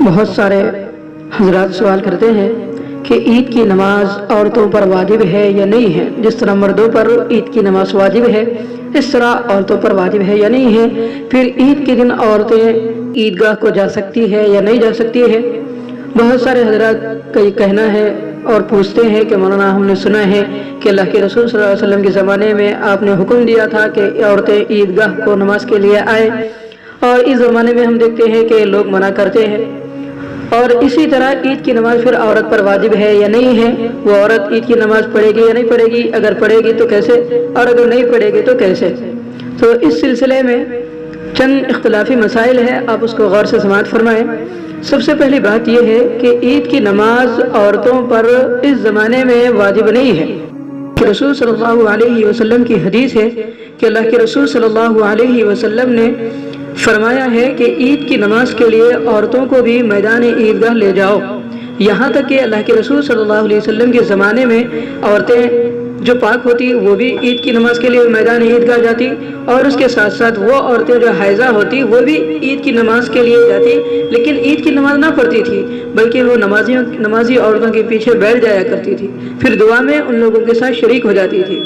بہت سارے حضرات سوال کرتے ہیں کہ عید کی نماز عورتوں پر واجب ہے یا نہیں ہے۔ جس طرح مردوں پر عید کی نماز واجب ہے اس طرح عورتوں پر واجب ہے یا نہیں ہے۔ پھر عید کے دن عورتیں عیدگاہ کو جا سکتی ہے یا نہیں جا سکتی ہے۔ بہت سارے حضرات کا یہ کہنا ہے اور پوچھتے ہیں کہ مولانا ہم نے سنا ہے کہ اللہ کے رسول صلی اللہ علیہ وسلم کے زمانے میں آپ نے حکم دیا تھا کہ عورتیں عیدگاہ کو نماز کے لیے آئیں، اور اس زمانے میں ہم دیکھتے ہیں کہ لوگ منع کرتے ہیں۔ اور اسی طرح عید کی نماز پھر عورت پر واجب ہے یا نہیں ہے، وہ عورت عید کی نماز پڑھے گی یا نہیں پڑھے گی، اگر پڑھے گی تو کیسے، اور اگر نہیں پڑھے گی تو کیسے۔ تو اس سلسلے میں چند اختلافی مسائل ہیں، آپ اس کو غور سے سماعت فرمائیں۔ سب سے پہلی بات یہ ہے کہ عید کی نماز عورتوں پر اس زمانے میں واجب نہیں ہے۔ کہ رسول صلی اللہ علیہ وسلم کی حدیث ہے کہ اللہ کے رسول صلی اللہ علیہ وسلم نے فرمایا ہے کہ عید کی نماز کے لیے عورتوں کو بھی میدان عیدگاہ لے جاؤ۔ یہاں تک کہ اللہ کے رسول صلی اللہ علیہ وسلم کے زمانے میں عورتیں جو پاک ہوتی وہ بھی عید کی نماز کے لیے میدان عیدگاہ جاتی، اور اس کے ساتھ ساتھ وہ عورتیں جو حائضہ ہوتی وہ بھی عید کی نماز کے لیے جاتی، لیکن عید کی نماز نہ پڑھتی تھی بلکہ وہ نمازی عورتوں کے پیچھے بیٹھ جایا کرتی تھی، پھر دعا میں ان لوگوں کے ساتھ شریک ہو جاتی تھی۔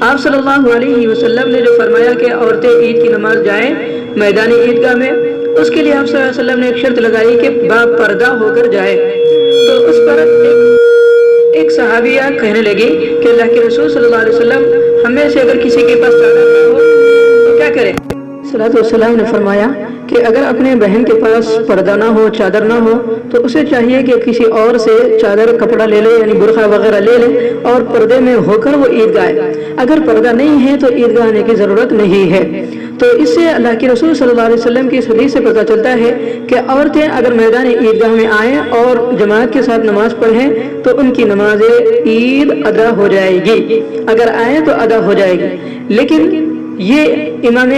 آپ صلی اللہ علیہ وسلم نے جو فرمایا کہ عورتیں عید کی نماز جائیں میدان عیدگاہ میں، اس کے لیے آپ صلی اللہ علیہ وسلم نے ایک شرط لگائی کہ با پردہ ہو کر جائے۔ تو اس پر ایک صحابیہ کہنے لگی کہ اللہ کے رسول صلی اللہ علیہ وسلم ہمیں سے اگر کسی کے پاس چادر نہ ہو تو کیا کرے؟ صلی اللہ علیہ وسلم نے فرمایا کہ اگر اپنے بہن کے پاس پردہ نہ ہو، چادر نہ ہو، تو اسے چاہیے کہ کسی اور سے چادر کپڑا لے لے، یعنی برقع وغیرہ لے لے، اور پردے میں ہو کر وہ عیدگاہ آئے۔ اگر پردہ نہیں ہے تو عیدگاہ آنے کی ضرورت نہیں ہے۔ تو اس سے اللہ کے رسول صلی اللہ علیہ وسلم کی اس حدیث سے پتہ چلتا ہے کہ عورتیں اگر میدان عیدگاہ میں آئیں اور جماعت کے ساتھ نماز پڑھیں تو ان کی نماز عید ادا ہو جائے گی، اگر آئیں تو ادا ہو جائے گی۔ لیکن یہ امام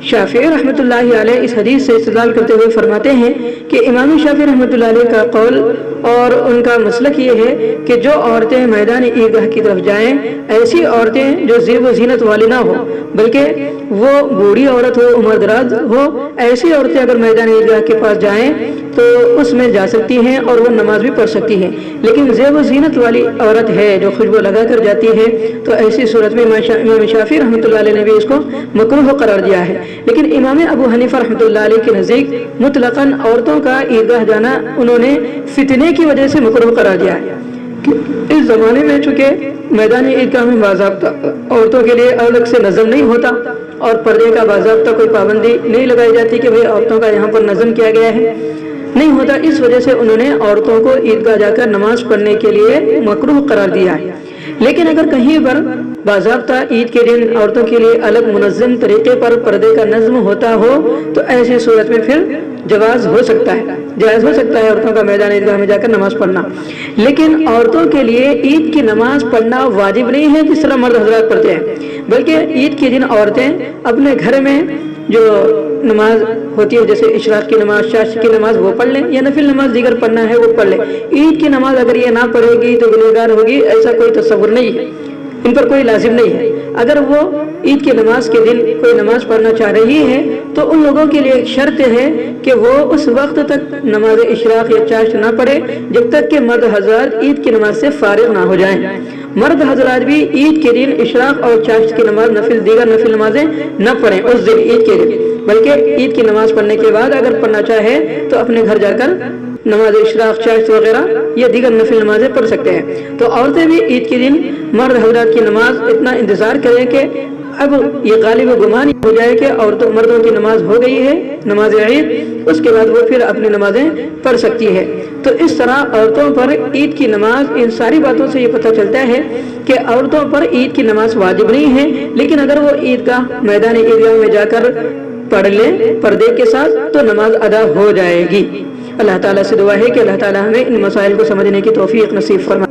شافعی رحمۃ اللہ علیہ اس حدیث سے استدلال کرتے ہوئے فرماتے ہیں کہ امام شافعی رحمۃ اللہ علیہ کا قول اور ان کا مسلک یہ ہے کہ جو عورتیں میدان عیدگاہ کی طرف جائیں، ایسی عورتیں جو زیب و زینت والی نہ ہو بلکہ وہ بوڑھی عورت ہو، عمر دراز ہو، ایسی عورتیں اگر میدان عیدگاہ کے پاس جائیں تو اس میں جا سکتی ہیں اور وہ نماز بھی پڑھ سکتی ہیں۔ لیکن زیب و زینت والی عورت ہے جو خوشبو لگا کر جاتی ہے تو ایسی صورت میں امام شافعی رحمۃ اللہ علیہ نے بھی اس کو مکروہ قرار دیا ہے۔ لیکن امام ابو حنیفہ رحمۃ اللہ علیہ کے نزدیک مطلقاً عورتوں کا عیدگاہ جانا انہوں نے فتنے کی وجہ سے مکروہ قرار دیا ہے۔ اس زمانے میں چونکہ میدان عیدگاہ میں باضابطہ عورتوں کے لیے الگ سے نظم نہیں ہوتا اور پردے کا باضابطہ کوئی پابندی نہیں لگائی جاتی کہ بھئی عورتوں کا یہاں پر نظم کیا گیا ہے، نہیں ہوتا، اس وجہ سے انہوں نے عورتوں کو عیدگاہ جا کر نماز پڑھنے کے لیے مکروہ قرار دیا ہے۔ لیکن اگر کہیں پر باضابطہ عید کے دن عورتوں کے لیے الگ منظم طریقے پر پردے کا نظم ہوتا ہو تو ایسی صورت میں پھر جواز ہو سکتا ہے، جائز ہو سکتا ہے عورتوں کا میدان عیدگاہ میں جا کر نماز پڑھنا۔ لیکن عورتوں کے لیے عید کی نماز پڑھنا واجب نہیں ہے جس طرح مرد حضرات پڑھتے ہیں، بلکہ عید کے دن عورتیں اپنے گھر میں جو نماز ہوتی ہے جیسے اشراق کی نماز، چاشت کی نماز، وہ پڑھ لیں، یا نفل نماز دیگر پڑھنا ہے وہ پڑھ لیں۔ عید کی نماز اگر یہ نہ پڑھے گی تو گنہگار ہوگی، ایسا کوئی تصور نہیں ہے، ان پر کوئی لازم نہیں ہے۔ اگر وہ عید کی نماز کے دن کوئی نماز پڑھنا چاہ رہی ہے تو ان لوگوں کے لیے ایک شرط ہے کہ وہ اس وقت تک نماز اشراق یا چاشت نہ پڑھے جب تک کہ مرد حضرات عید کی نماز سے فارغ نہ ہو جائیں۔ مرد حضرات بھی عید کے دن اشراق اور چاشت کی نماز دیگر نفل نمازیں نہ پڑھیں اس دن عید کے دن، بلکہ عید کی نماز پڑھنے کے بعد اگر پڑھنا چاہے تو اپنے گھر جا کر نماز اشراق، چاشت وغیرہ یا دیگر نفل نمازیں پڑھ سکتے ہیں۔ تو عورتیں بھی عید کے دن مرد حضرات کی نماز اتنا انتظار کریں کہ اب یہ غالب گمان ہو جائے کہ مردوں کی نماز ہو گئی ہے، نماز عید، اس کے بعد وہ پھر اپنی نمازیں پڑھ سکتی ہے۔ تو اس طرح عورتوں پر عید کی نماز، ان ساری باتوں سے یہ پتہ چلتا ہے کہ عورتوں پر عید کی نماز واجب نہیں ہے، لیکن اگر وہ میدان عیدگاہ میں جا کر پڑھ لیں پردے کے ساتھ تو نماز ادا ہو جائے گی۔ اللہ تعالیٰ سے دعا ہے کہ اللہ تعالیٰ ہمیں ان مسائل کو سمجھنے کی توفیق نصیب فرمائے۔